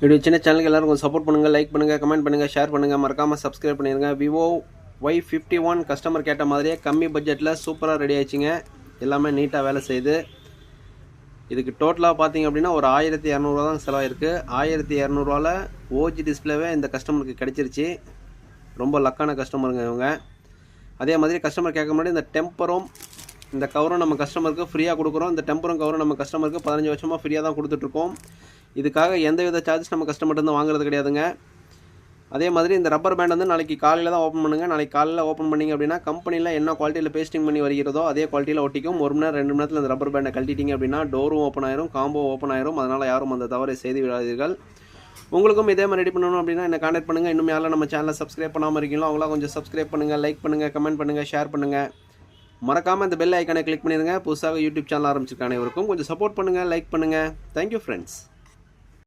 Video சின்ன சேனலுக்கு எல்லாரும் கொஞ்சம் சப்போர்ட் பண்ணுங்கள், லைக் பண்ணுங்கள், கமெண்ட் பண்ணுங்கள், ஷேர் பண்ணுங்கள், மறக்காமல் சப்ஸ்கிரைப் பண்ணிடுங்க. விவோ Y51 கஸ்டமர் கேட்ட மாதிரியே கம்மி பட்ஜெட்டில் சூப்பராக ரெடி ஆயிடுச்சுங்க. எல்லாமே நீட்டாக வேலை செய்யுது. இதுக்கு டோட்டலாக பார்த்தீங்க அப்படின்னா ஒரு 1200 தான் செலவாயிருக்கு. 1200 ஓஜி டிஸ்பிளேவே இந்த கஸ்டமருக்கு கிடைச்சிருச்சு. ரொம்ப லக்கான கஸ்டமருங்க இவங்க. அதே மாதிரி கஸ்டமர் கேட்க முன்னாடி இந்த டெம்பரும் இந்த கவரும் நம்ம கஸ்டமருக்கு ஃப்ரீயாக கொடுக்குறோம். இந்த டெம்பரும் கவரும் நம்ம கஸ்டமருக்கு 15 வருஷமாக ஃப்ரீயாக தான் கொடுத்துட்ருக்கோம். இதுக்காக எந்தவித சார்ஜஸ் நம்ம கஸ்டமர்கிட்ட வாங்குறது கிடையாதுங்க. அதே மாதிரி இந்த ரப்பர் பேண்ட் வந்து நாளைக்கு காலையில் தான் ஓப்பன் பண்ணுங்கள். நாளைக்கு காலையில் ஓப்பன் பண்ணிங்க அப்படின்னா கம்பெனியில் என்ன குவாலிட்டியில் பேஸ்டிங் பண்ணி வருகிறதோ அதே குவாலிட்டியில் ஒட்டிக்கும். 1 மணி நேரம் 2 மணி நேரத்தில் இந்த ரப்பர் பேண்டை கழட்டிட்டீங்க அப்படின்னா டோரும் ஓப்பன் ஆயிரும், காம்போ ஓப்பன் ஆயிரும். அதனால் யாரும் அந்த தவறை செய்து விடாதீர்கள். உங்களுக்கும் இதே மாதிரி ரெடி பண்ணணும் அப்படின்னா என்ன கான்டாக்ட் பண்ணுங்கள். இன்னும் யாரும் நம்ம சேனலை சப்ஸ்கிரைப் பண்ணாமல் இருக்கீங்களோ அவங்களாம் கொஞ்சம் சப்ஸ்கிரைப் பண்ணுங்கள், லைக் பண்ணுங்கள், கமெண்ட் பண்ணுங்கள், ஷேர் பண்ணுங்கள். மறக்காமல் இந்த பெல் ஐக்கானை கிளிக் பண்ணிடுங்க. புதுசாக யூடியூப் சேனல் ஆரம்பிச்சிருக்க அனைவருக்கும் கொஞ்சம் சப்போர்ட் பண்ணுங்கள், லைக் பண்ணுங்கள். Thank you friends.